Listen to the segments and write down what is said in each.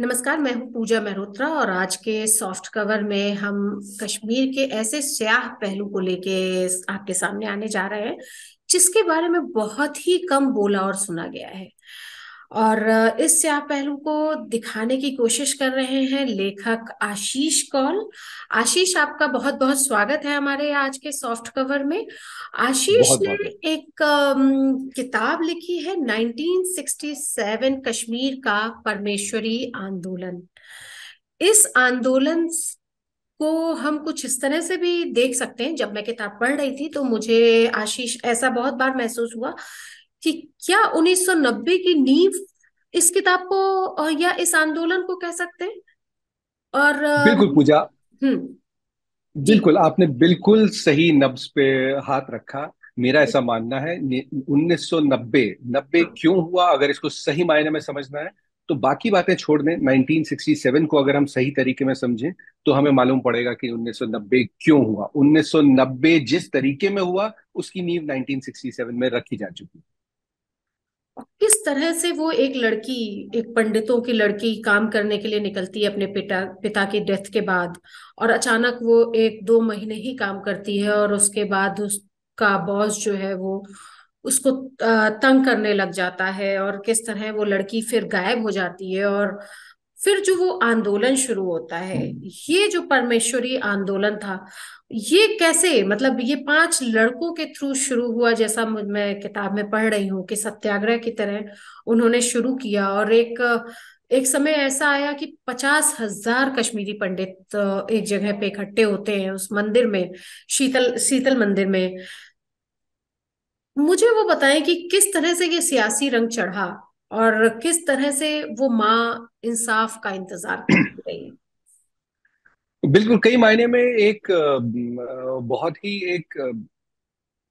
नमस्कार, मैं हूं पूजा मेहरोत्रा और आज के सॉफ्ट कवर में हम कश्मीर के ऐसे स्याह पहलू को लेके आपके सामने आने जा रहे हैं जिसके बारे में बहुत ही कम बोला और सुना गया है। और इस स्याह पहलू को दिखाने की कोशिश कर रहे हैं लेखक आशीष कौल। आशीष, आपका बहुत बहुत स्वागत है हमारे आज के सॉफ्ट कवर में। आशीष बहुत ने बहुत एक किताब लिखी है 1967 कश्मीर का परमेश्वरी आंदोलन। इस आंदोलन को हम कुछ इस तरह से भी देख सकते हैं। जब मैं किताब पढ़ रही थी तो मुझे आशीष ऐसा बहुत बार महसूस हुआ कि क्या 1990 की नींव इस किताब को या इस आंदोलन को कह सकते हैं। और बिल्कुल पूजा। जी। बिल्कुल आपने बिल्कुल सही नब्ज पे हाथ रखा। मेरा ऐसा मानना है 1990 नब्बे हाँ, क्यों हुआ, अगर इसको सही मायने में समझना है तो बाकी बातें छोड़ दें। 1967 को अगर हम सही तरीके में समझें तो हमें मालूम पड़ेगा कि 1990 क्यों हुआ। 1990 जिस तरीके में हुआ उसकी नींव 1967 में रखी जा चुकी है। और किस तरह से वो एक लड़की, एक पंडितों की लड़की काम करने के लिए निकलती है अपने पिता पिता की डेथ के बाद। और अचानक वो एक दो महीने ही काम करती है और उसके बाद उसका बॉस जो है वो उसको तंग करने लग जाता है। और किस तरह वो लड़की फिर गायब हो जाती है और फिर जो वो आंदोलन शुरू होता है, ये जो परमेश्वरी आंदोलन था, ये कैसे, मतलब ये पांच लड़कों के थ्रू शुरू हुआ, जैसा मैं किताब में पढ़ रही हूँ कि सत्याग्रह की तरह उन्होंने शुरू किया। और एक एक समय ऐसा आया कि 50,000 कश्मीरी पंडित एक जगह पे इकट्ठे होते हैं उस मंदिर में, शीतल शीतल मंदिर में। मुझे वो बताएं कि किस तरह से ये सियासी रंग चढ़ा और किस तरह से वो माँ इंसाफ का इंतजार करती रही। बिल्कुल, कई मायने में एक बहुत ही एक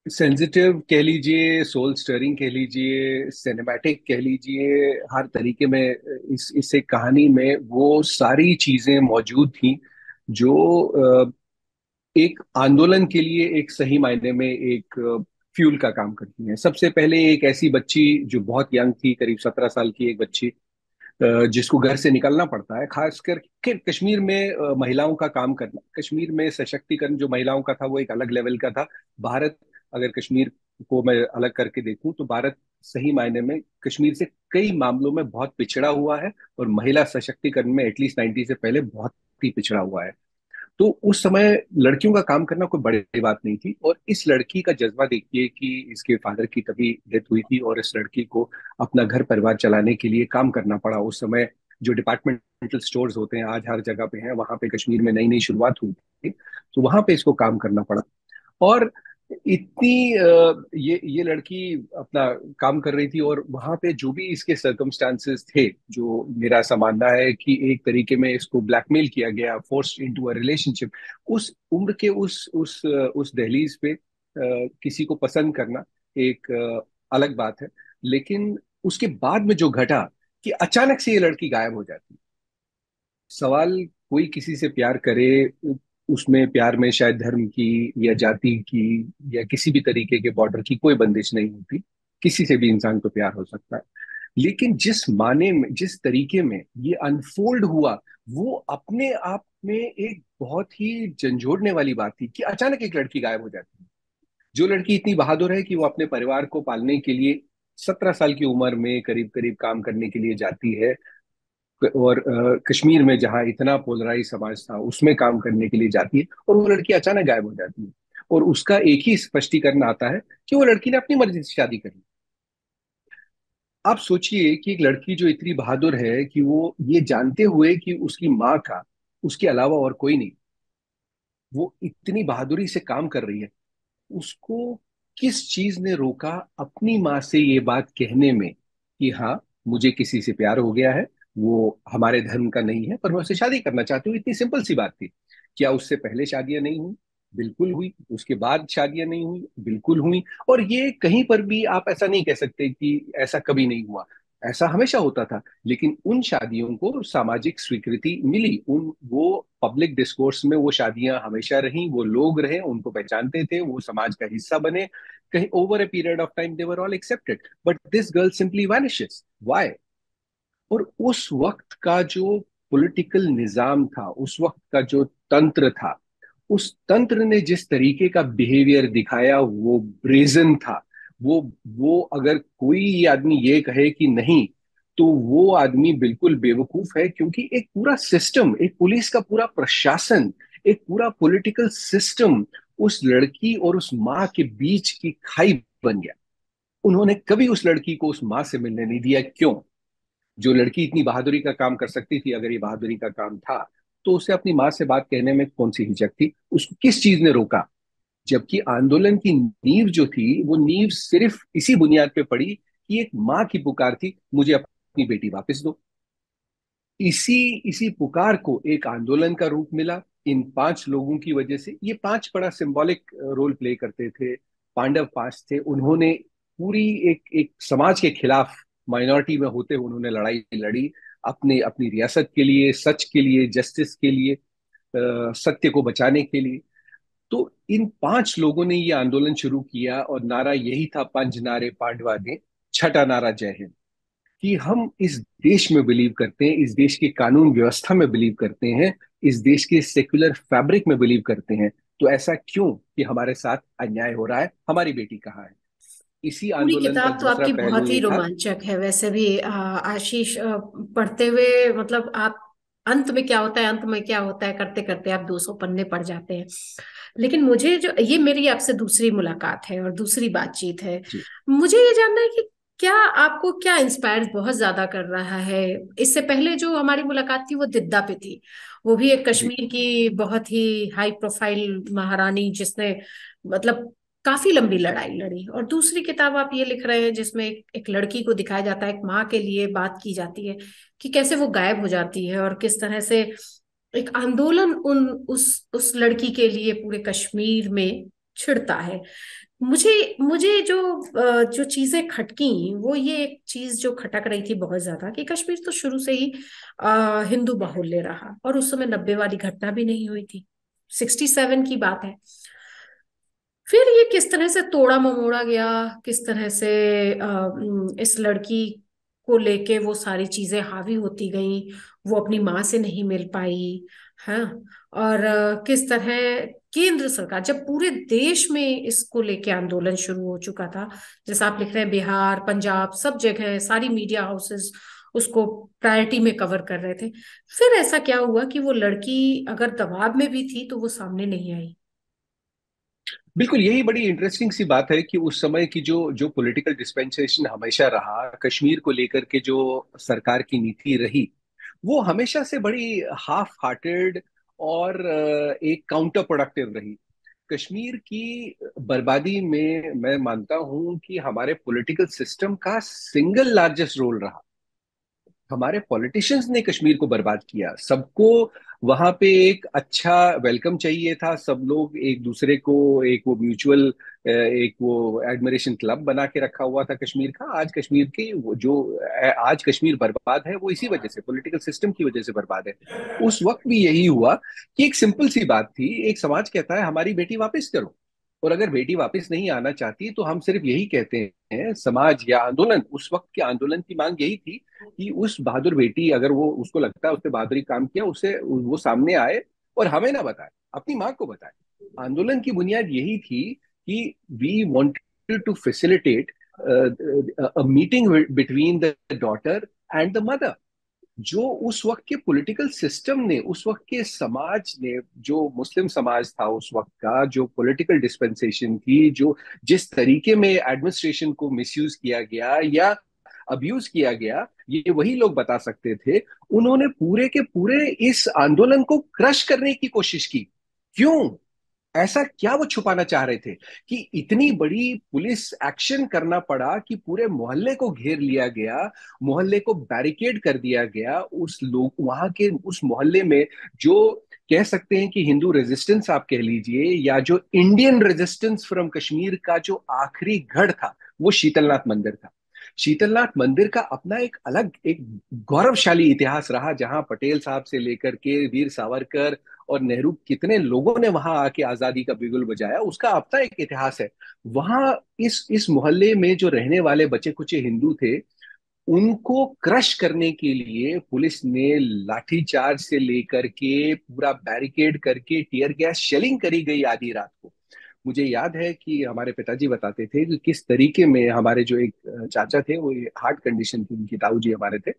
सेंसिटिव कह लीजिए, सोल स्टरिंग कह लीजिए, सिनेमैटिक कह लीजिए, हर तरीके में इस एक कहानी में वो सारी चीजें मौजूद थी जो एक आंदोलन के लिए एक सही मायने में एक फ्यूल का काम करती हैं। सबसे पहले एक ऐसी बच्ची जो बहुत यंग थी, करीब 17 साल की एक बच्ची, जिसको घर से निकलना पड़ता है, खासकर कि कश्मीर में महिलाओं का काम करना, कश्मीर में सशक्तिकरण जो महिलाओं का था वो एक अलग लेवल का था। भारत, अगर कश्मीर को मैं अलग करके देखूं तो भारत सही मायने में कश्मीर से कई मामलों में बहुत पिछड़ा हुआ है और महिला सशक्तिकरण में एटलीस्ट 90 से पहले बहुत ही पिछड़ा हुआ है। तो उस समय लड़कियों का काम करना कोई बड़ी बात नहीं थी। और इस लड़की का जज्बा देखिए कि इसके फादर की तभी डेथ हुई थी और इस लड़की को अपना घर परिवार चलाने के लिए काम करना पड़ा। उस समय जो डिपार्टमेंटल स्टोर्स होते हैं आज हर जगह पे हैं, वहां पे कश्मीर में नई नई शुरुआत हुई थी, तो वहां पे इसको काम करना पड़ा। और इतनी ये लड़की अपना काम कर रही थी और वहां पे जो भी इसके सर्कमस्टांसेस थे, जो मेरा ऐसा मानना है कि एक तरीके में इसको ब्लैकमेल किया गया, फोर्स्ड इनटू अ रिलेशनशिप। उस उम्र के उस दहलीज पे किसी को पसंद करना एक अलग बात है। लेकिन उसके बाद में जो घटा कि अचानक से ये लड़की गायब हो जाती। सवाल, कोई किसी से प्यार करे, उसमें प्यार में शायद धर्म की या जाति की या किसी भी तरीके के बॉर्डर की कोई बंदिश नहीं होती। किसी से भी इंसान को प्यार हो सकता है। लेकिन जिस माने में, जिस तरीके में ये अनफोल्ड हुआ, वो अपने आप में एक बहुत ही झंझोड़ने वाली बात थी कि अचानक एक लड़की गायब हो जाती है। जो लड़की इतनी बहादुर है कि वो अपने परिवार को पालने के लिए 17 साल की उम्र में करीब करीब काम करने के लिए जाती है, और कश्मीर में जहाँ इतना पोलराइज समाज था उसमें काम करने के लिए जाती है, और वो लड़की अचानक गायब हो जाती है। और उसका एक ही स्पष्टीकरण आता है कि वो लड़की ने अपनी मर्जी से शादी करी। आप सोचिए कि एक लड़की जो इतनी बहादुर है कि वो ये जानते हुए कि उसकी माँ का उसके अलावा और कोई नहीं, वो इतनी बहादुरी से काम कर रही है, उसको किस चीज ने रोका अपनी माँ से ये बात कहने में कि हाँ, मुझे किसी से प्यार हो गया है, वो हमारे धर्म का नहीं है पर मैं उससे शादी करना चाहती हूँ। इतनी सिंपल सी बात थी। क्या उससे पहले शादियां नहीं हुई? बिल्कुल हुई। उसके बाद शादियां नहीं हुई? बिल्कुल हुई। और ये कहीं पर भी आप ऐसा नहीं कह सकते कि ऐसा कभी नहीं हुआ। ऐसा हमेशा होता था। लेकिन उन शादियों को सामाजिक स्वीकृति मिली, उन वो पब्लिक डिस्कोर्स में वो शादियां हमेशा रहीं, वो लोग रहे, उनको पहचानते थे, वो समाज का हिस्सा बने। कहीं over a period of time they were all accepted, but this girl simply vanishes. Why? और उस वक्त का जो पॉलिटिकल निजाम था, उस वक्त का जो तंत्र था, उस तंत्र ने जिस तरीके का बिहेवियर दिखाया वो ब्रेजन था। वो वो अगर कोई ये आदमी ये कहे कि नहीं, तो वो आदमी बिल्कुल बेवकूफ है, क्योंकि एक पूरा सिस्टम, एक पुलिस का पूरा प्रशासन, एक पूरा पॉलिटिकल सिस्टम उस लड़की और उस माँ के बीच की खाई बन गया। उन्होंने कभी उस लड़की को उस माँ से मिलने नहीं दिया। क्यों? जो लड़की इतनी बहादुरी का काम कर सकती थी, अगर ये बहादुरी का काम था, तो उसे अपनी माँ से बात कहने में कौन सी हिचक थी? उसको किस चीज ने रोका? जबकि आंदोलन की नींव जो थी, वो नींव सिर्फ इसी बुनियाद पे पड़ी कि एक माँ की पुकार थी, मुझे अपनी बेटी वापस दो। इसी इसी पुकार को एक आंदोलन का रूप मिला इन पांच लोगों की वजह से। ये पांच बड़ा सिंबॉलिक रोल प्ले करते थे। पांडव पांच थे, उन्होंने पूरी एक एक समाज के खिलाफ, माइनॉरिटी में होते हुए उन्होंने लड़ाई लड़ी, अपने अपनी रियासत के लिए, सच के लिए, जस्टिस के लिए, सत्य को बचाने के लिए। तो इन पांच लोगों ने ये आंदोलन शुरू किया और नारा यही था, पंज नारे पांडवा ने, छठा नारा जय हिंद। कि हम इस देश में बिलीव करते हैं, इस देश की कानून व्यवस्था में बिलीव करते हैं, इस देश के सेक्युलर फैब्रिक में बिलीव करते हैं। तो ऐसा क्यों कि हमारे साथ अन्याय हो रहा है? हमारी बेटी कहाँ है? इसी पूरी आंदोलन का किताब तो दूसरा आपकी पहलू बहुत ही ये था। रोमांचक है वैसे भी आशीष, पढ़ते हुए मतलब आप अंत में क्या होता है, अंत में क्या होता है करते करते आप 200 पन्ने पढ़ जाते हैं। लेकिन मुझे जो ये मेरी आपसे दूसरी मुलाकात है और दूसरी बातचीत है। जी। मुझे ये जानना है कि क्या आपको क्या इंस्पायर बहुत ज्यादा कर रहा है। इससे पहले जो हमारी मुलाकात थी वो दिद्दा पे थी। वो भी एक जी। कश्मीर की बहुत ही हाई प्रोफाइल महारानी जिसने मतलब काफी लंबी लड़ाई लड़ी। और दूसरी किताब आप ये लिख रहे हैं जिसमें एक लड़की को दिखाया जाता है, एक माँ के लिए बात की जाती है कि कैसे वो गायब हो जाती है और किस तरह से एक आंदोलन उस लड़की के लिए पूरे कश्मीर में छिड़ता है। मुझे मुझे जो चीजें खटकी वो ये एक चीज जो खटक रही थी बहुत ज्यादा कि कश्मीर तो शुरू से ही हिंदू बाहुल्य रहा और उस समय 90 वाली घटना भी नहीं हुई थी, 67 की बात है। फिर ये किस तरह से तोड़ा ममोड़ा गया, किस तरह से इस लड़की को लेके वो सारी चीजें हावी होती गईं, वो अपनी माँ से नहीं मिल पाई। हाँ। और किस तरह केंद्र सरकार जब पूरे देश में इसको लेके आंदोलन शुरू हो चुका था, जैसा आप लिख रहे हैं बिहार पंजाब सब जगह सारी मीडिया हाउसेस उसको प्रायोरिटी में कवर कर रहे थे, फिर ऐसा क्या हुआ कि वो लड़की अगर दबाव में भी थी तो वो सामने नहीं आई। बिल्कुल, यही बड़ी इंटरेस्टिंग सी बात है कि उस समय की जो जो पॉलिटिकल डिस्पेंसेशन हमेशा रहा कश्मीर को लेकर के, जो सरकार की नीति रही, वो हमेशा से बड़ी हाफ हार्टेड और एक काउंटर प्रोडक्टिव रही। कश्मीर की बर्बादी में मैं मानता हूं कि हमारे पॉलिटिकल सिस्टम का सिंगल लार्जेस्ट रोल रहा। हमारे पॉलिटिशियंस ने कश्मीर को बर्बाद किया। सबको वहां पे एक अच्छा वेलकम चाहिए था, सब लोग एक दूसरे को एक वो म्यूचुअल, एक वो एडमिरेशन क्लब बना के रखा हुआ था कश्मीर का। आज कश्मीर की वो जो आज कश्मीर बर्बाद है, वो इसी वजह से, पॉलिटिकल सिस्टम की वजह से बर्बाद है। उस वक्त भी यही हुआ कि एक सिंपल सी बात थी, एक समाज कहता है हमारी बेटी वापस करो। और अगर बेटी वापस नहीं आना चाहती तो हम सिर्फ यही कहते हैं, समाज या आंदोलन, उस वक्त के आंदोलन की मांग यही थी कि उस बहादुर बेटी, अगर वो उसको लगता है उसने बहादुरी काम किया, उसे वो सामने आए और हमें ना बताए, अपनी माँ को बताए। आंदोलन की बुनियाद यही थी कि we wanted to facilitate a meeting between the daughter and the mother. जो उस वक्त के पॉलिटिकल सिस्टम ने, उस वक्त के समाज ने, जो मुस्लिम समाज था उस वक्त का, जो पॉलिटिकल डिस्पेंसेशन थी, जो जिस तरीके में एडमिनिस्ट्रेशन को मिसयूज किया गया या अब्यूज किया गया, ये वही लोग बता सकते थे। उन्होंने पूरे के पूरे इस आंदोलन को क्रश करने की कोशिश की। क्यों? ऐसा क्या वो छुपाना चाह रहे थे कि इतनी बड़ी पुलिस एक्शन करना पड़ा कि पूरे मोहल्ले को घेर लिया गया, मोहल्ले को बैरिकेड कर दिया गया, उस लोग वहां के उस मोहल्ले में, जो कह सकते हैं कि हिंदू रेजिस्टेंस आप कह लीजिए, या जो इंडियन रेजिस्टेंस फ्रॉम कश्मीर का जो आखिरी गढ़ था, वो शीतलनाथ मंदिर था। शीतलनाथ मंदिर का अपना एक अलग एक गौरवशाली इतिहास रहा, जहां पटेल साहब से लेकर के वीर सावरकर और नेहरू, कितने लोगों ने वहां आके आजादी का बिगुल बजाया, उसका अपना एक इतिहास है। वहां इस मोहल्ले में जो रहने वाले बचे कुचे हिंदू थे, उनको क्रश करने के लिए पुलिस ने लाठीचार्ज से लेकर के पूरा बैरिकेड करके टीयर गैस शेलिंग करी गई आधी रात को। मुझे याद है कि हमारे पिताजी बताते थे कि किस तरीके में हमारे जो एक चाचा थे, वो हार्ट कंडीशन थी उनकी, ताऊ जी हमारे थे,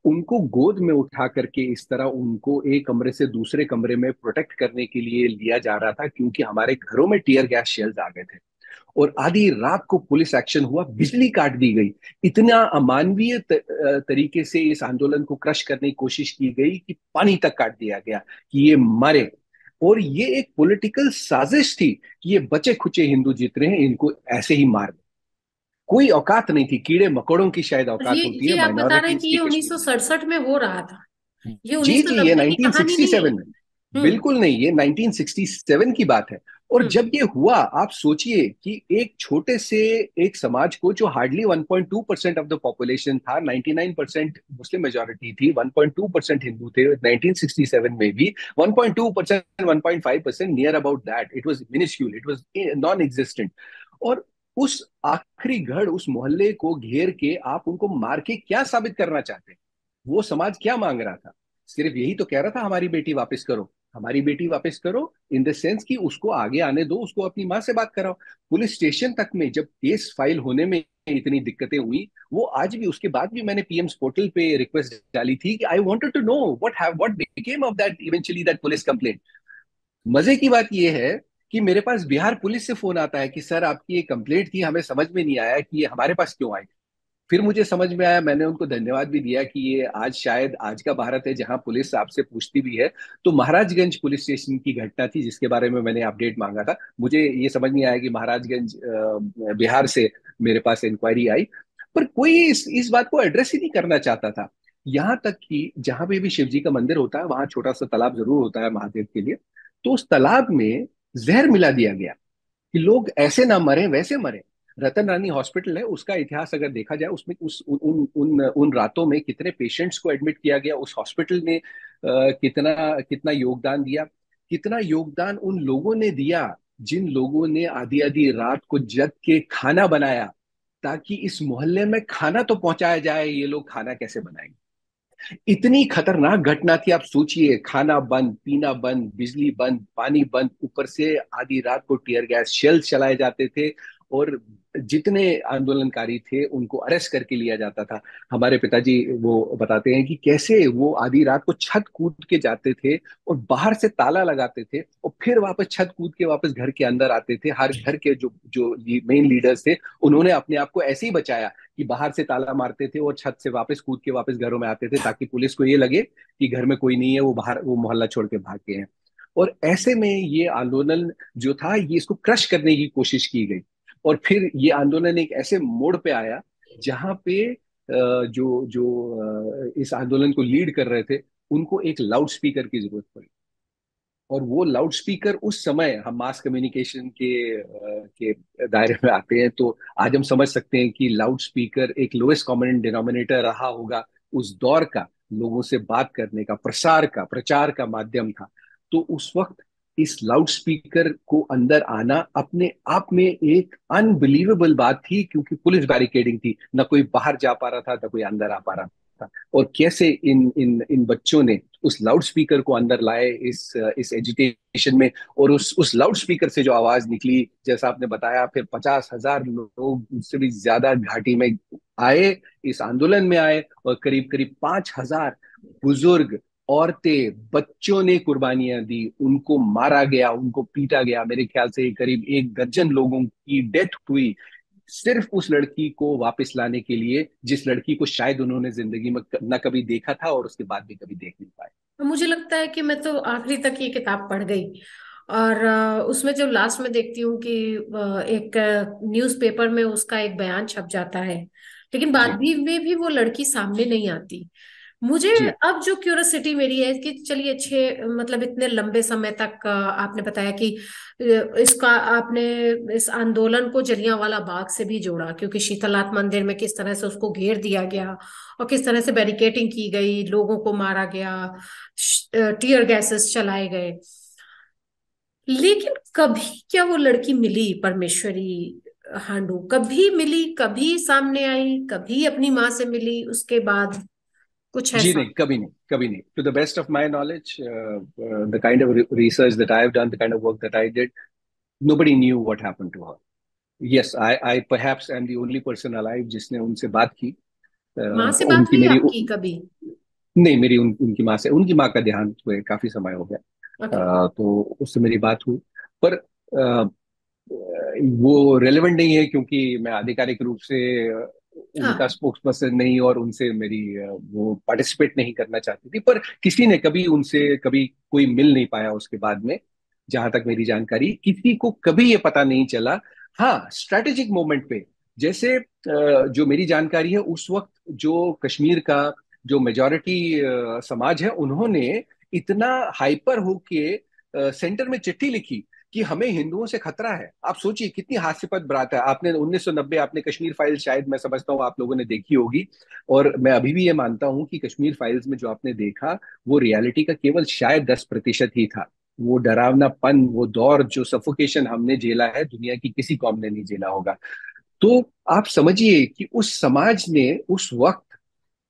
उनको गोद में उठा करके इस तरह उनको एक कमरे से दूसरे कमरे में प्रोटेक्ट करने के लिए लिया जा रहा था, क्योंकि हमारे घरों में टीयर गैस शेल्स आ गए थे। और आधी रात को पुलिस एक्शन हुआ, बिजली काट दी गई। इतना अमानवीय तरीके से इस आंदोलन को क्रश करने की कोशिश की गई कि पानी तक काट दिया गया कि ये मरे। और ये एक पॉलिटिकल साजिश थी कि ये बचे खुचे हिंदू जीत रहे हैं, इनको ऐसे ही मार दो। कोई औकात नहीं थी, कीड़े मकोड़ों की शायद और ये औकात होती है ये आप बता रहे हैं माइनॉरिटीज कि के ये कश्मीर में। 1967 में हो रहा था? ये जी जी, ये 1990 की कहानी नहीं है। 1967 में। हम्म। बिल्कुल नहीं, ये 1967 की बात है। और हम्म। जब ये हुआ, आप सोचिए कि एक छोटे से एक समाज को, जो हार्डली 1.2% ऑफ द पॉपुलेशन था, 99% मुस्लिम मेजोरिटी थी, 1.2% हिंदू थे 1967 में भी, 1.2%, 1.5%, near about that, it was minuscule, it was non existent. और उस आखिरी गढ़, उस मोहल्ले को घेर के आप उनको मार के क्या साबित करना चाहते हैं? वो समाज क्या मांग रहा था? सिर्फ यही तो कह रहा था, हमारी बेटी वापस करो, हमारी बेटी वापस करो, इन द सेंस कि उसको आगे आने दो, उसको अपनी माँ से बात कराओ। पुलिस स्टेशन तक में जब केस फाइल होने में इतनी दिक्कतें हुई, वो आज भी, उसके बाद भी मैंने पीएम्स पोर्टल पे रिक्वेस्ट डाली थी कि I wanted to know what became of that eventually that police complaint. मजे की बात यह है कि मेरे पास बिहार पुलिस से फोन आता है कि सर, आपकी ये कंप्लेंट थी, हमें समझ में नहीं आया कि ये हमारे पास क्यों आई। फिर मुझे समझ में आया, मैंने उनको धन्यवाद भी दिया कि ये आज शायद आज का भारत है जहां पुलिस आपसे पूछती भी है। तो महाराजगंज पुलिस स्टेशन की घटना थी जिसके बारे में मैंने अपडेट मांगा था। मुझे ये समझ नहीं आया कि महाराजगंज बिहार से मेरे पास इंक्वायरी आई, पर कोई इस बात को एड्रेस ही नहीं करना चाहता था। यहाँ तक कि जहां पे भी शिव जी का मंदिर होता है, वहां छोटा सा तालाब जरूर होता है महादेव के लिए, तो उस तालाब में जहर मिला दिया गया कि लोग ऐसे ना मरे वैसे मरे। रतन रानी हॉस्पिटल है, उसका इतिहास अगर देखा जाए, उसमें उस उन रातों में कितने पेशेंट्स को एडमिट किया गया, उस हॉस्पिटल ने कितना कितना योगदान दिया, कितना योगदान उन लोगों ने दिया जिन लोगों ने आधी आधी रात को जग के खाना बनाया, ताकि इस मोहल्ले में खाना तो पहुंचाया जाए। ये लोग खाना कैसे बनाएंगे? इतनी खतरनाक घटना थी। आप सोचिए, खाना बंद, पीना बंद, बिजली बंद, पानी बंद, ऊपर से आधी रात को टीयर गैस शेल चलाए जाते थे, और जितने आंदोलनकारी थे उनको अरेस्ट करके लिया जाता था। हमारे पिताजी वो बताते हैं कि कैसे वो आधी रात को छत कूद के जाते थे और बाहर से ताला लगाते थे, और फिर वापस छत कूद के वापस घर के अंदर आते थे। हर घर के जो जो मेन लीडर्स थे, उन्होंने अपने आप को ऐसे ही बचाया कि बाहर से ताला मारते थे और छत से वापस कूद के वापस घरों में आते थे, ताकि पुलिस को ये लगे कि घर में कोई नहीं है, वो बाहर, वो मोहल्ला छोड़ के भाग गए हैं। और ऐसे में ये आंदोलन जो था, ये इसको क्रश करने की कोशिश की गई। और फिर ये आंदोलन एक ऐसे मोड़ पे आया जहां पे जो जो इस आंदोलन को लीड कर रहे थे, उनको एक लाउड स्पीकर की जरूरत पड़ी। और वो लाउड स्पीकर, उस समय हम मास कम्युनिकेशन के दायरे में आते हैं, तो आज हम समझ सकते हैं कि लाउड स्पीकर एक लोएस्ट कॉमन डिनोमिनेटर रहा होगा उस दौर का, लोगों से बात करने का, प्रसार का, प्रचार का माध्यम था। तो उस वक्त इस लाउड स्पीकर को अंदर आना अपने आप में एक अनबिलीवेबल बात थी, क्योंकि पुलिस बैरिकेडिंग थी, ना कोई बाहर जा पा रहा था, ना कोई अंदर आ पा रहा था। और कैसे इन इन इन बच्चों ने उस लाउड स्पीकर को अंदर लाए इस एजिटेशन में, और उस लाउड स्पीकर से जो आवाज निकली, जैसा आपने बताया, फिर 50,000 लोग, उससे भी ज्यादा घाटी में आए, इस आंदोलन में आए, और करीब करीब 5,000 बुजुर्ग, औरतें, बच्चों ने कुर्बानियां दी, उनको मारा गया, उनको पीटा गया। मेरे ख्याल से करीब 1 दर्जन लोगों की डेथ हुई, सिर्फ उस लड़की को वापस लाने के लिए, जिस लड़की को शायद उन्होंने जिंदगी में न कभी देखा था और उसके बाद भी कभी देख नहीं पाए। तो मुझे लगता है कि मैं तो आखिरी तक ये किताब पढ़ गई। और उसमें जो लास्ट में देखती हूँ कि एक न्यूज़पेपर में उसका एक बयान छप जाता है, लेकिन बाद जी भी में भी वो लड़की सामने नहीं आती। मुझे जी अब जो क्यूरियोसिटी मेरी है कि चलिए, छः मतलब इतने लंबे समय तक आपने बताया कि इसका आपने इस आंदोलन को जलियांवाला बाग से भी जोड़ा, क्योंकि शीतलनाथ मंदिर में किस तरह से उसको घेर दिया गया और किस तरह से बैरिकेटिंग की गई, लोगों को मारा गया, टीयर गैसेस चलाए गए। लेकिन कभी क्या वो लड़की मिली, परमेश्वरी हांडू कभी मिली, कभी सामने आई, कभी अपनी माँ से मिली उसके बाद, कुछ जी ऐसा? नहीं, कभी नहीं, कभी नहीं। To the best of my knowledge, the kind of research that I have done, the kind of work that I did, nobody knew what happened to her. Yes, I perhaps am the only person alive जिसने उनसे बात की। माँ से बात उनकी हुई मेरी आपकी कभी? नहीं, मेरी उनकी माँ से, उनकी माँ का देहांत हुए काफी समय हो गया। ओके। तो उससे मेरी बात हुई, पर वो रेलेवेंट नहीं है क्योंकि मैं आधिकारिक रूप से उनका हाँ। स्पोक्स पर्सन नहीं, और उनसे मेरी वो पार्टिसिपेट नहीं करना चाहती थी। पर किसी ने कभी उनसे कभी कोई मिल नहीं पाया उसके बाद में, जहां तक मेरी जानकारी, किसी को कभी ये पता नहीं चला। हाँ, स्ट्रैटेजिक मोमेंट पे, जैसे जो मेरी जानकारी है उस वक्त जो कश्मीर का जो मेजॉरिटी समाज है, उन्होंने इतना हाइपर होके सेंटर में चिट्ठी लिखी कि हमें हिंदुओं से खतरा है। आप सोचिए कितनी हास्यास्पद बात है। आपने 1990, आपने कश्मीर फाइल्स शायद मैं समझता हूँ आप लोगों ने देखी होगी, और मैं अभी भी ये मानता हूँ कि कश्मीर फाइल्स में जो आपने देखा वो रियलिटी का केवल शायद 10% ही था। वो डरावनापन, वो दौर, जो सफोकेशन हमने झेला है, दुनिया की किसी कौम ने नहीं झेला होगा। तो आप समझिए कि उस समाज ने उस वक्त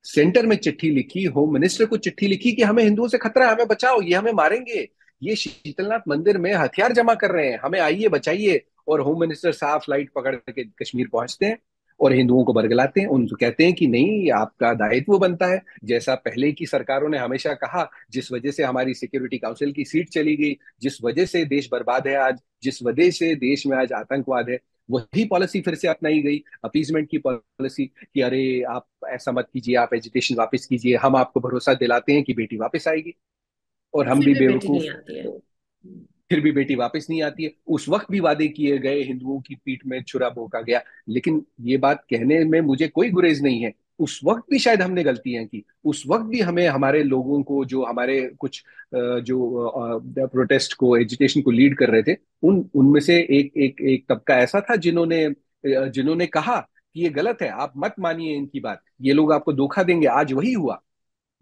सेंटर में चिट्ठी लिखी, होम मिनिस्टर को चिट्ठी लिखी कि हमें हिंदुओं से खतरा है, हमें बचाओ, ये हमें मारेंगे, ये शीतलनाथ मंदिर में हथियार जमा कर रहे हैं, हमें आइए बचाइए। और होम मिनिस्टर साफ फ्लाइट पकड़ के कश्मीर पहुंचते हैं और हिंदुओं को बरगलाते हैं, उनको कहते हैं कि नहीं, ये आपका दायित्व बनता है, जैसा पहले की सरकारों ने हमेशा कहा, जिस वजह से हमारी सिक्योरिटी काउंसिल की सीट चली गई, जिस वजह से देश बर्बाद है आज, जिस वजह से देश में आज आतंकवाद है, वही पॉलिसी फिर से अपनाई गई, अपीजमेंट की पॉलिसी, कि अरे आप ऐसा मत कीजिए, आप एजुटेशन वापस कीजिए, हम आपको भरोसा दिलाते हैं कि बेटी वापस आएगी। और और हम फिर भी भी बेटी बेवकूफ, नहीं आती है। फिर भी बेटी वापस नहीं आती है। उस वक्त भी वादे किए गए, हिंदुओं की पीठ में छुरा भोंका गया। लेकिन ये बात कहने में मुझे कोई गुरेज नहीं है, उस वक्त भी शायद हमने गलतियां की, उस वक्त भी हमें हमारे लोगों को, जो हमारे कुछ जो प्रोटेस्ट को, एजिटेशन को लीड कर रहे थे, उन उनमें से एक तबका ऐसा था जिन्होंने कहा कि ये गलत है, आप मत मानिए इनकी बात, ये लोग आपको धोखा देंगे। आज वही हुआ।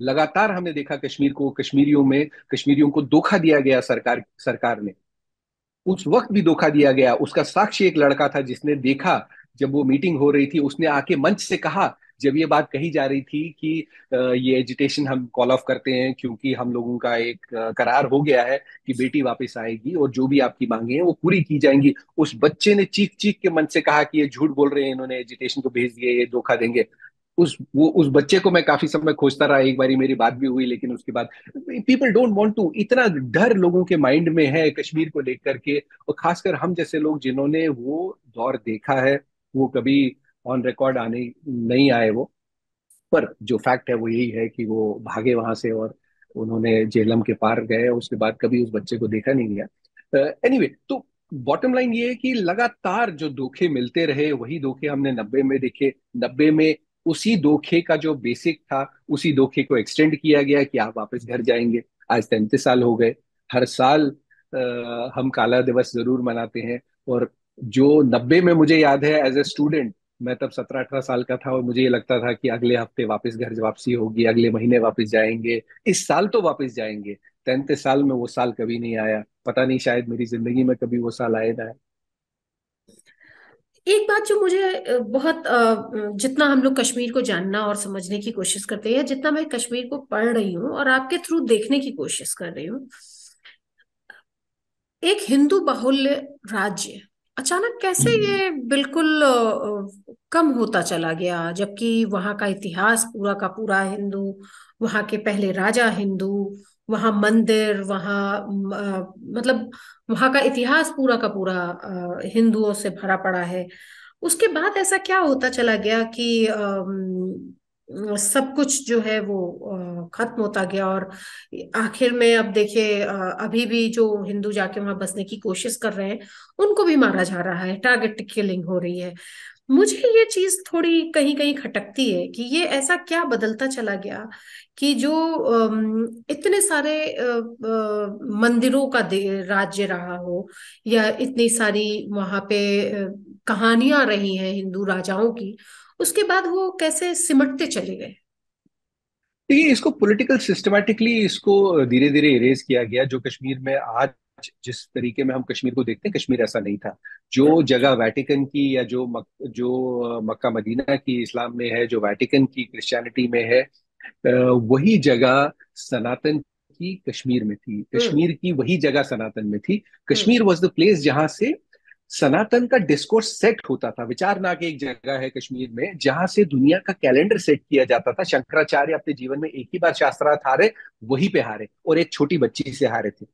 लगातार हमने देखा कश्मीर को, कश्मीरियों को धोखा दिया गया, सरकार ने। उस वक्त भी धोखा दिया गया। उसका साक्षी एक लड़का था जिसने देखा, जब वो मीटिंग हो रही थी, उसने आके मंच से कहा, जब ये बात कही जा रही थी कि ये एजिटेशन हम कॉल ऑफ करते हैं क्योंकि हम लोगों का एक करार हो गया है कि बेटी वापस आएगी और जो भी आपकी मांगे हैं वो पूरी की जाएंगी। उस बच्चे ने चीख चीख के मंच से कहा कि ये झूठ बोल रहे हैं, इन्होंने एजिटेशन को भेज दिया, ये धोखा देंगे। उस बच्चे को मैं काफी समय खोजता रहा, एक बारी मेरी बात भी हुई, लेकिन उसके बाद पीपल डोंट वांट टू। इतना डर लोगों के माइंड में है कश्मीर को लेकर के, और खासकर हम जैसे लोग जिन्होंने वो दौर देखा है, वो कभी ऑन रिकॉर्ड आने नहीं आए वो। पर जो फैक्ट है वो यही है कि वो भागे वहां से, और उन्होंने जेलम के पार गए, उसके बाद कभी उस बच्चे को देखा नहीं गया। एनीवे, तो बॉटम लाइन ये है कि लगातार जो धोखे मिलते रहे, वही धोखे हमने 90 में देखे। 90 में उसी धोखे का जो बेसिक था, उसी धोखे को एक्सटेंड किया गया कि आप वापस घर जाएंगे। आज 33 साल हो गए। हर साल हम काला दिवस जरूर मनाते हैं। और जो 90 में मुझे याद है एज ए स्टूडेंट, मैं तब 17-18 साल का था, और मुझे ये लगता था कि अगले हफ्ते वापस घर वापसी होगी, अगले महीने वापस जाएंगे, इस साल तो वापस जाएंगे। 33 साल में वो साल कभी नहीं आया। पता नहीं, शायद मेरी जिंदगी में कभी वो साल आए ना। एक बात जो मुझे बहुत जितना हम लोग कश्मीर को जानना और समझने की कोशिश करते हैं, जितना मैं कश्मीर को पढ़ रही हूँ और आपके थ्रू देखने की कोशिश कर रही हूँ, एक हिंदू बाहुल्य राज्य अचानक कैसे आए। ये बिल्कुल कम होता चला गया, जबकि वहां का इतिहास पूरा का पूरा हिंदू, वहां के पहले राजा हिंदू, वहां मंदिर, मतलब वहां का इतिहास पूरा का पूरा हिंदुओं से भरा पड़ा है। उसके बाद ऐसा क्या होता चला गया कि सब कुछ जो है वो खत्म होता गया, और आखिर में अब देखिए, अभी भी जो हिंदू जाके वहां बसने की कोशिश कर रहे हैं उनको भी मारा जा रहा है, टारगेट किलिंग हो रही है। मुझे ये चीज थोड़ी कहीं कहीं खटकती है कि ये ऐसा क्या बदलता चला गया कि जो इतने सारे मंदिरों का राज्य रहा हो, या इतनी सारी वहां पे कहानियां रही हैं हिंदू राजाओं की, उसके बाद वो कैसे सिमटते चले गए। देखिए, इसको पॉलिटिकल सिस्टमैटिकली इसको धीरे धीरे इरेज किया गया। जो कश्मीर में आज जिस तरीके में हम कश्मीर को देखते हैं, कश्मीर ऐसा नहीं था। जो जगह वेटिकन की, या जो मक्का मदीना की इस्लाम में है, जो वेटिकन की क्रिश्चियनिटी में है, वही जगह सनातन की कश्मीर में थी, हम्म। कश्मीर की वही जगह सनातन में थी। हम्म। कश्मीर वॉज द प्लेस जहां से सनातन का डिस्कोर्स सेट होता था। विचारनाग एक जगह है कश्मीर में जहां से दुनिया का कैलेंडर सेट किया जाता था। शंकराचार्य अपने जीवन में एक ही बार शास्त्रार्थ हारे, वहीं पे हारे, और एक छोटी बच्ची से हारे थे।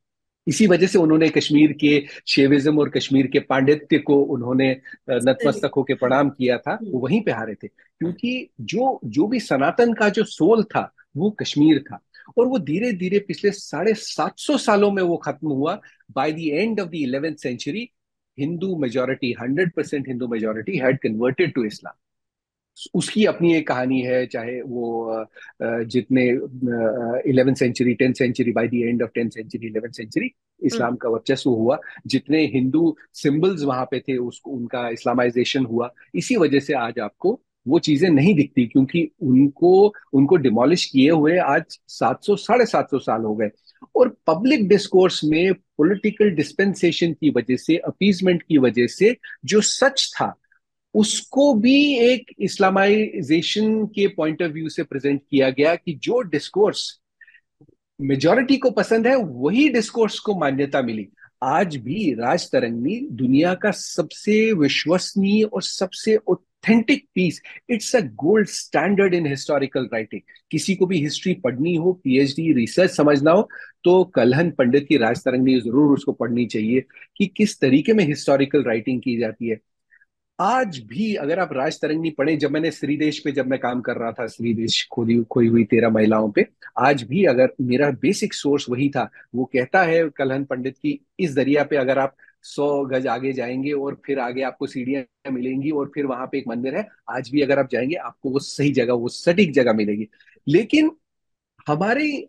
इसी वजह से उन्होंने कश्मीर के शेविज्म और कश्मीर के पांडित्य को उन्होंने सही। नतमस्तक होकर प्रणाम किया था, वो वहीं पे हारे थे। क्योंकि जो जो भी सनातन का जो सोल था, वो कश्मीर था। और वो धीरे धीरे पिछले 750 सालों में वो खत्म हुआ। By the end of the 11th century, Hindu majority, 100% Hindu majority had converted to Islam. उसकी अपनी एक कहानी है। चाहे वो जितने 11th century, 10th century, by the end of 10th century, 11th century, hmm. इस्लाम का वर्चस्व हुआ। जितने हिंदू सिंबल्स वहां पे थे, उसको उनका इस्लामाइजेशन हुआ। इसी वजह से आज आपको वो चीजें नहीं दिखती, क्योंकि उनको उनको डिमोलिश किए हुए आज 700, 750 साल हो गए। और पब्लिक डिस्कोर्स में पॉलिटिकल डिस्पेंसेशन की वजह से, अपीजमेंट की वजह से, जो सच था उसको भी एक इस्लामाइजेशन के पॉइंट ऑफ व्यू से प्रेजेंट किया गया, कि जो डिस्कोर्स मेजॉरिटी को पसंद है, वही डिस्कोर्स को मान्यता मिली। आज भी राज तरंगी दुनिया का सबसे विश्वसनीय और सबसे authentic piece. It's a gold standard in historical writing. किसी को भी हिस्ट्री पढ़नी हो, पीएचडी रिसर्च समझना हो, तो कलहन पंडित की राज तरंगी जरूर उसको पढ़नी चाहिए, कि किस तरीके में हिस्टोरिकल राइटिंग की जाती है। आज भी अगर आप राज तरंगी पढ़े, जब मैंने श्रीदेश पे, जब मैं काम कर रहा था, श्रीदेश खोदी खोई हुई 13 महिलाओं पे, आज भी अगर मेरा बेसिक सोर्स वही था। वो कहता है कलहन पंडित की, इस दरिया पे अगर आप 100 गज आगे जाएंगे और फिर आगे आपको सीढ़ियां मिलेंगी और फिर वहां पे एक मंदिर है। आज भी अगर आप जाएंगे, आपको वो सही जगह, वो सटीक जगह मिलेगी। लेकिन हमारे,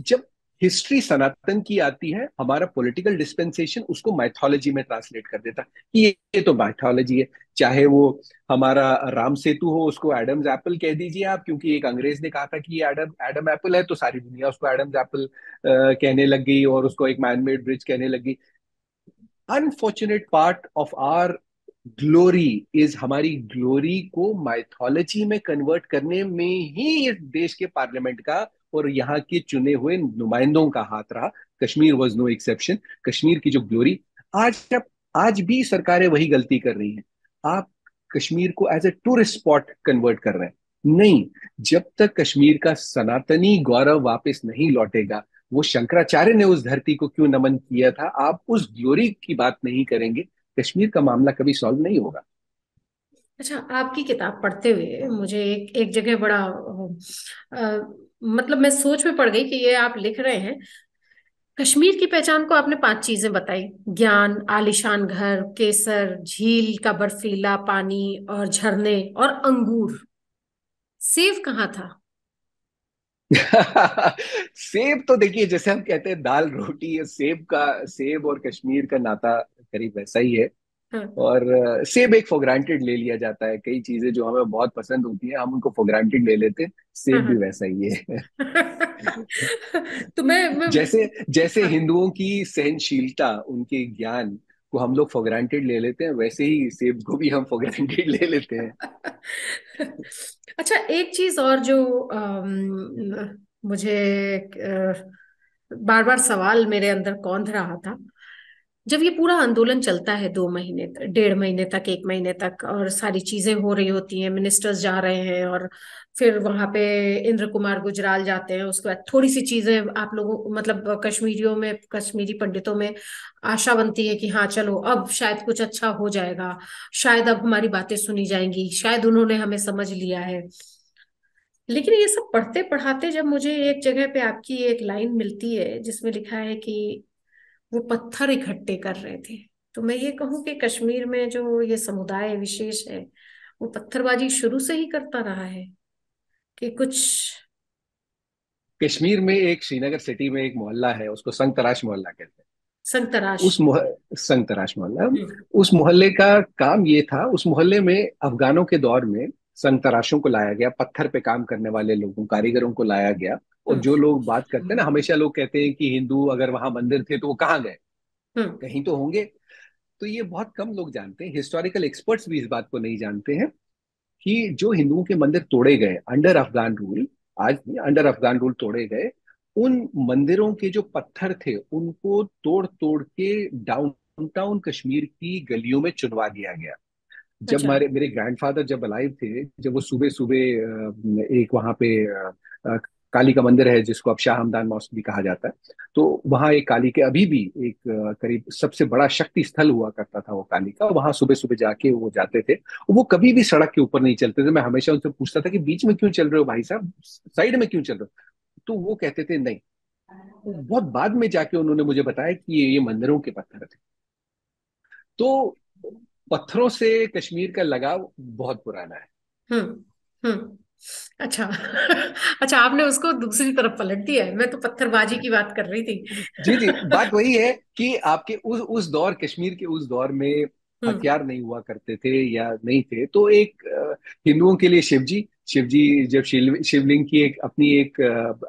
जब हिस्ट्री सनातन की आती है, हमारा पॉलिटिकल डिस्पेंसेशन उसको माइथोलॉजी में ट्रांसलेट कर देता है कि ये तो माइथोलॉजी है। चाहे वो हमारा राम सेतु हो, उसको एडम्स एप्पल कह दीजिए आप, क्योंकि एक अंग्रेज ने कहा था कि ये एडम एडम एप्पल है, तो सारी दुनिया उसको एडम्स एप्पल कहने लग गई, और उसको एक मैनमेड ब्रिज कहने लगी। Unfortunate part of our glory is, हमारी ग्लोरी को माइथोलॉजी में कन्वर्ट करने में ही इस देश के पार्लियामेंट का और यहाँ के चुने हुए नुमाइंदों का हाथ रहा। Kashmir was no exception. Kashmir की जो ग्लोरी, आज भी सरकारें वही गलती कर रही हैं। आप कश्मीर को as a tourist spot convert कर रहे हैं। नहीं, जब तक कश्मीर का सनातनी गौरव वापस नहीं लौटेगा, वो शंकराचार्य ने उस धरती को क्यों नमन किया था, आप उस ग्लोरी की बात नहीं करेंगे, कश्मीर का मामला कभी सॉल्व नहीं होगा। अच्छा, आपकी किताब पढ़ते हुए मुझे एक एक जगह बड़ा मतलब मैं सोच में पड़ गई कि ये आप लिख रहे हैं, कश्मीर की पहचान को आपने 5 चीजें बताई: ज्ञान, आलीशान घर, केसर, झील का बर्फीला पानी और झरने, और अंगूर। सेब कहाँ था? सेब तो देखिए, जैसे हम कहते हैं दाल रोटी, है सेब और कश्मीर का नाता करीब वैसा ही है। हाँ। और सेब एक फॉर ग्रांटेड ले लिया जाता है। कई चीजें जो हमें बहुत पसंद होती हैं, हम उनको फॉर ग्रांटेड ले लेते हैं। हाँ। सेब भी हाँ। वैसा ही है। तो मैं जैसे जैसे हाँ। हिंदुओं की सहनशीलता, उनके ज्ञान को हम लोग फॉर ग्रांटेड ले लेते हैं, वैसे ही सेब को भी हम फॉर ग्रांटेड ले लेते हैं। अच्छा, एक चीज और जो मुझे बार बार सवाल मेरे अंदर कौंध रहा था, जब ये पूरा आंदोलन चलता है 2 महीने तक, 1.5 महीने तक, 1 महीने तक, और सारी चीजें हो रही होती हैं, मिनिस्टर्स जा रहे हैं, और फिर वहां पे इंद्र कुमार गुजराल जाते हैं, उसके बाद थोड़ी सी चीजें आप लोगों, मतलब कश्मीरियों में, कश्मीरी पंडितों में आशा बनती है कि हाँ चलो अब शायद कुछ अच्छा हो जाएगा, शायद अब हमारी बातें सुनी जाएंगी, शायद उन्होंने हमें समझ लिया है। लेकिन ये सब पढ़ते पढ़ाते जब मुझे एक जगह पे आपकी एक लाइन मिलती है जिसमें लिखा है कि वो पत्थर इकट्ठे कर रहे थे, तो मैं ये कहूँ कि कश्मीर में जो ये समुदाय विशेष है, वो पत्थरबाजी शुरू से ही करता रहा है कि कुछ? कश्मीर में एक, श्रीनगर सिटी में एक मोहल्ला है, उसको संग तराश मोहल्ला कहते हैं। संतराश। उस मोह संग तराश मोहल्ला, हम्म। उस मोहल्ले का काम ये था, उस मोहल्ले में अफगानों के दौर में संग तराशों को लाया गया, पत्थर पे काम करने वाले लोगों, कारीगरों को लाया गया। और हम्म। जो लोग बात करते हैं ना, हमेशा लोग कहते हैं कि हिंदू अगर वहां मंदिर थे तो वो कहाँ गए, हम्म। कहीं तो होंगे। तो ये बहुत कम लोग जानते हैं, हिस्टोरिकल एक्सपर्ट्स भी इस बात को नहीं जानते हैं कि जो हिंदुओं के मंदिर तोड़े गए अंडर अफगान रूल, आज अंडर अफगान रूल तोड़े गए, उन मंदिरों के जो पत्थर थे उनको तोड़ तोड़ के डाउनटाउन कश्मीर की गलियों में चुनवा दिया गया। जब अच्छा। मेरे मेरे ग्रैंडफादर जब अलाइव थे, जब वो सुबह सुबह एक वहां पे काली का मंदिर है जिसको अब शाह हमदान मॉस्क भी कहा जाता है, तो वहां एक काली के अभी भी एक करीब सबसे बड़ा शक्ति स्थल हुआ करता था वो काली का, वहां सुबह सुबह जाके वो जाते थे। वो कभी भी सड़क के ऊपर नहीं चलते थे। मैं हमेशा उनसे पूछता था कि बीच में क्यों चल रहे हो भाई साहब, साइड में क्यों चल रहे हो? तो वो कहते थे नहीं। वो बहुत बाद में जाके उन्होंने मुझे बताया कि ये मंदिरों के पत्थर थे। तो पत्थरों से कश्मीर का लगाव बहुत पुराना है। हम्म। हम्म। अच्छा। अच्छा, आपने उसको दूसरी तरफ पलट दिया है। मैं तो पत्थरबाजी की बात कर रही थी। जी जी, बात वही है कि आपके उस दौर, कश्मीर के उस दौर में हम्म। हथियार नहीं हुआ करते थे या नहीं थे, तो एक हिंदुओं के लिए शिवजी जब शिवलिंग की एक अपनी एक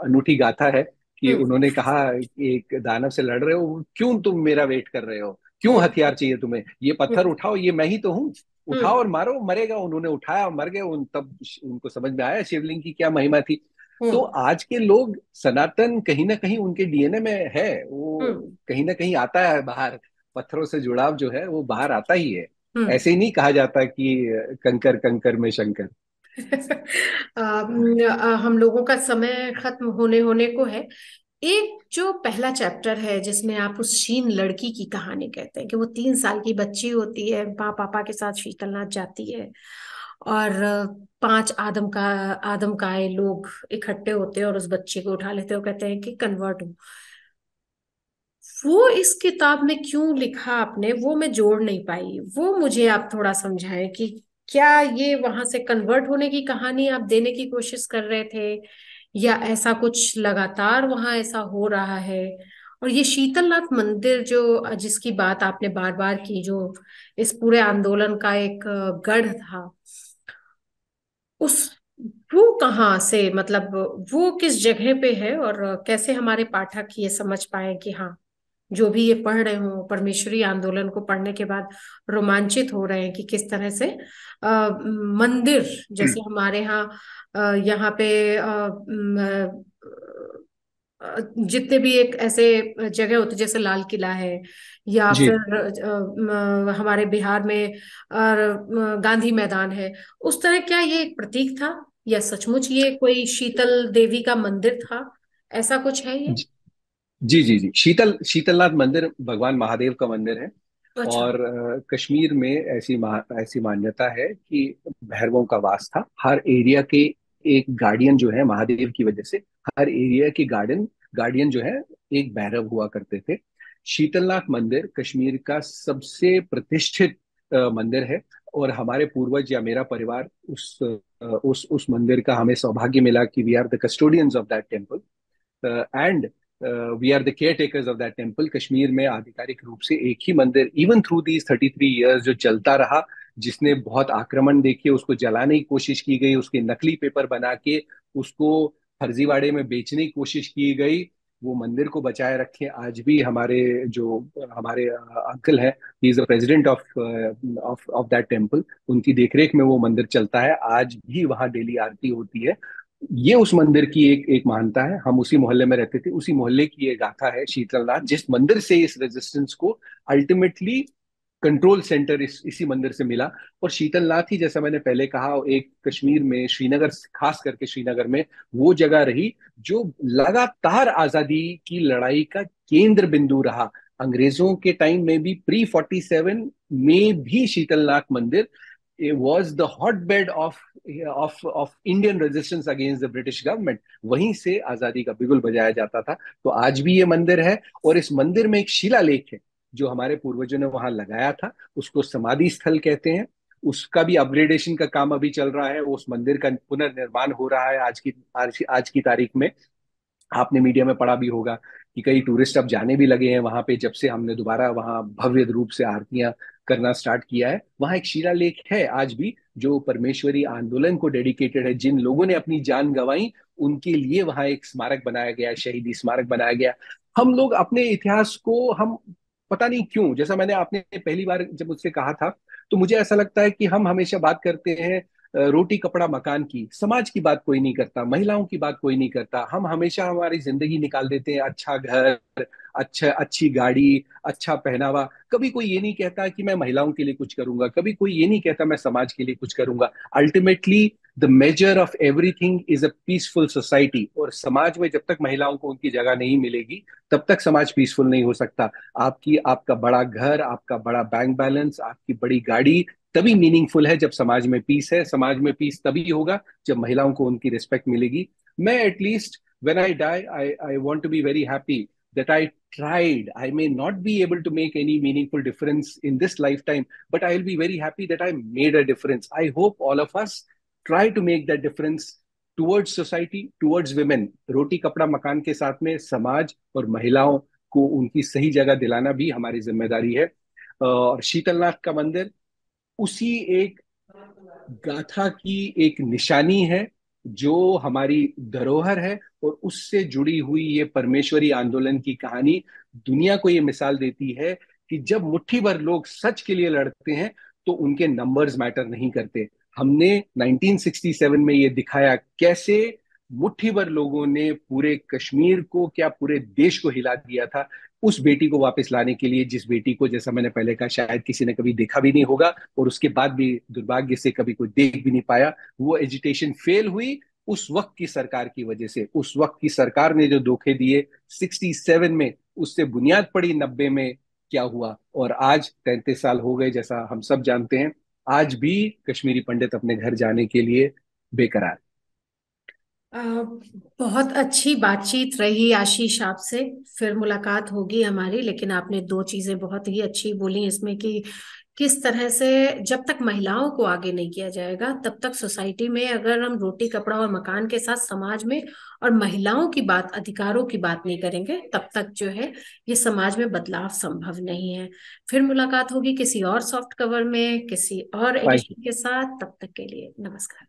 अनूठी गाथा है कि हम्म। उन्होंने कहा कि एक दानव से लड़ रहे हो, क्यों तुम मेरा वेट कर रहे हो, क्यों हम्म। हथियार चाहिए तुम्हें, ये पत्थर हम्म। उठाओ, ये मैं ही तो हूँ, उठाओ हम्म। और मारो, मरेगा। उन्होंने उठाया और मर गए। तब उनको समझ में आया शिवलिंग की क्या महिमा थी। तो हम्म। आज के लोग सनातन कहीं ना कहीं उनके डीएनए में है, वो हम्म। कहीं ना कहीं आता है बाहर। पत्थरों से जुड़ाव जो है वो बाहर आता ही है। हम्म। ऐसे ही नहीं कहा जाता कि कंकर कंकर में शंकर। हम लोगों का समय खत्म होने होने को है। एक जो पहला चैप्टर है जिसमें आप उस शीन लड़की की कहानी कहते हैं कि वो 3 साल की बच्ची होती है, माँ पापा के साथ शीतलनाथ जाती है, और 5 आदमकाय लोग इकट्ठे होते हैं और उस बच्चे को उठा लेते हैं और कहते हैं कि कन्वर्ट हो। वो इस किताब में क्यों लिखा आपने, वो मैं जोड़ नहीं पाई। वो मुझे आप थोड़ा समझाएं कि क्या ये वहां से कन्वर्ट होने की कहानी आप देने की कोशिश कर रहे थे, या ऐसा कुछ लगातार वहां ऐसा हो रहा है? और ये शीतलनाथ मंदिर जो जिसकी बात आपने बार बार की, जो इस पूरे आंदोलन का एक गढ़ था, उस वो कहाँ से, मतलब वो किस जगह पे है, और कैसे हमारे पाठक ये समझ पाए कि हाँ, जो भी ये पढ़ रहे हो परमेश्वरी आंदोलन को पढ़ने के बाद रोमांचित हो रहे हैं कि किस तरह से मंदिर, जैसे हमारे यहाँ पे जितने भी एक ऐसे जगह होते जैसे लाल किला है, या जी फिर हमारे बिहार में गांधी मैदान है, उस तरह क्या ये एक प्रतीक था, या सचमुच ये कोई शीतल देवी का मंदिर था? ऐसा कुछ है ये? जी जी जी, शीतलनाथ मंदिर भगवान महादेव का मंदिर है। अच्छा। और कश्मीर में ऐसी मान्यता है कि भैरवों का वास था हर एरिया के। एक गार्डियन जो है महादेव की वजह से, हर एरिया के गार्डियन जो है एक भैरव हुआ करते थे। शीतलनाथ मंदिर कश्मीर का सबसे प्रतिष्ठित मंदिर है। और हमारे पूर्वज या मेरा परिवार उस मंदिर का, हमें सौभाग्य मिला कि we are the custodians of that temple and we are the caretakers of that temple. Kashmir में आधिकारिक रूप से एक ही मंदिर इवन थ्रू दीज 33 ईयर्स जो चलता रहा, जिसने बहुत आक्रमण देखे, उसको जलाने की कोशिश की गई, उसके नकली पेपर बना के उसको फर्जीवाड़े में बेचने की कोशिश की गई, वो मंदिर को बचाए रखे आज भी हमारे अंकल हैं, he is the president of that temple. उनकी देखरेख में वो मंदिर चलता है, आज भी वहाँ डेली आरती होती है। ये उस मंदिर की एक एक महानता है। हम उसी मोहल्ले में रहते थे, उसी मोहल्ले की ये गाथा है शीतलनाथ, जिस मंदिर से इस रेजिस्टेंस को अल्टीमेटली कंट्रोल सेंटर इसी मंदिर से मिला। और शीतलनाथ ही, जैसा मैंने पहले कहा, एक कश्मीर में, श्रीनगर, खास करके श्रीनगर में वो जगह रही जो लगातार आजादी की लड़ाई का केंद्र बिंदु रहा। अंग्रेजों के टाइम में भी, प्री 47 में भी शीतलनाथ मंदिर was the hotbed of Indian resistance against the British government। वहीं से आजादी का बिगुल बजाया जाता था। तो आज भी ये मंदिर है। और इस मंदिर में एक शिलालेख है जो हमारे पूर्वजों ने वहां लगाया था, उसको समाधि स्थल कहते हैं। उसका भी अपग्रेडेशन का काम अभी चल रहा है, उस मंदिर का पुनर्निर्माण हो रहा है आज की तारीख में। आपने मीडिया में पढ़ा भी होगा कि कई टूरिस्ट अब जाने भी लगे हैं वहां पे, जब से हमने दोबारा वहां भव्य रूप से आरतियां करना स्टार्ट किया है। वहां एक शिलालेख है आज भी जो परमेश्वरी आंदोलन को डेडिकेटेड है, जिन लोगों ने अपनी जान गंवाई उनके लिए वहां एक स्मारक बनाया गया, शहीदी स्मारक बनाया गया। हम लोग अपने इतिहास को हम पता नहीं क्यों, जैसा मैंने आपने पहली बार जब मुझसे कहा था, तो मुझे ऐसा लगता है कि हम हमेशा बात करते हैं रोटी कपड़ा मकान की, समाज की बात कोई नहीं करता, महिलाओं की बात कोई नहीं करता। हम हमेशा हमारी जिंदगी निकाल देते हैं, अच्छा घर, अच्छी गाड़ी, अच्छा पहनावा। कभी कोई ये नहीं कहता कि मैं महिलाओं के लिए कुछ करूंगा, कभी कोई ये नहीं कहता मैं समाज के लिए कुछ करूंगा। Ultimately the measure of everything is a peaceful society, और समाज में जब तक महिलाओं को उनकी जगह नहीं मिलेगी तब तक समाज पीसफुल नहीं हो सकता। आपका बड़ा घर, आपका बड़ा बैंक बैलेंस, आपकी बड़ी गाड़ी तभी मीनिंगफुल है जब समाज में पीस है। समाज में पीस तभी होगा जब महिलाओं को उनकी रिस्पेक्ट मिलेगी। मैं at least when I die I want to be very happy that I tried. I may not be able to make any meaningful difference in this lifetime, but I'll be very happy that I made a difference. I hope all of us try to make that difference towards society, towards women. रोटी कपड़ा मकान के साथ में समाज और महिलाओं को उनकी सही जगह दिलाना भी हमारी जिम्मेदारी है। और शीतलनाथ का मंदिर उसी एक गाथा की एक निशानी है, जो हमारी धरोहर है, और उससे जुड़ी हुई ये परमेश्वरी आंदोलन की कहानी दुनिया को ये मिसाल देती है कि जब मुट्ठी भर लोग सच के लिए लड़ते हैं तो उनके नंबर्स मैटर नहीं करते। हमने 1967 में ये दिखाया कैसे मुट्ठी भर लोगों ने पूरे कश्मीर को, क्या पूरे देश को हिला दिया था, उस बेटी को वापस लाने के लिए, जिस बेटी को, जैसा मैंने पहले कहा, शायद किसी ने कभी देखा भी नहीं होगा और उसके बाद भी दुर्भाग्य से कभी कोई देख भी नहीं पाया। वो एजिटेशन फेल हुई उस वक्त की सरकार की वजह से। उस वक्त की सरकार ने जो धोखे दिए 67 में, उससे बुनियाद पड़ी 90 में। क्या हुआ? और आज 33 साल हो गए, जैसा हम सब जानते हैं, आज भी कश्मीरी पंडित अपने घर जाने के लिए बेकरार। अ, बहुत अच्छी बातचीत रही आशीष आपसे। फिर मुलाकात होगी हमारी, लेकिन आपने दो चीजें बहुत ही अच्छी बोली इसमें कि किस तरह से जब तक महिलाओं को आगे नहीं किया जाएगा तब तक सोसाइटी में, अगर हम रोटी कपड़ा और मकान के साथ समाज में और महिलाओं की बात, अधिकारों की बात नहीं करेंगे, तब तक जो है ये समाज में बदलाव संभव नहीं है। फिर मुलाकात होगी किसी और सॉफ्ट कवर में, किसी और थैंक यू। एडिशन के साथ। तब तक के लिए नमस्कार।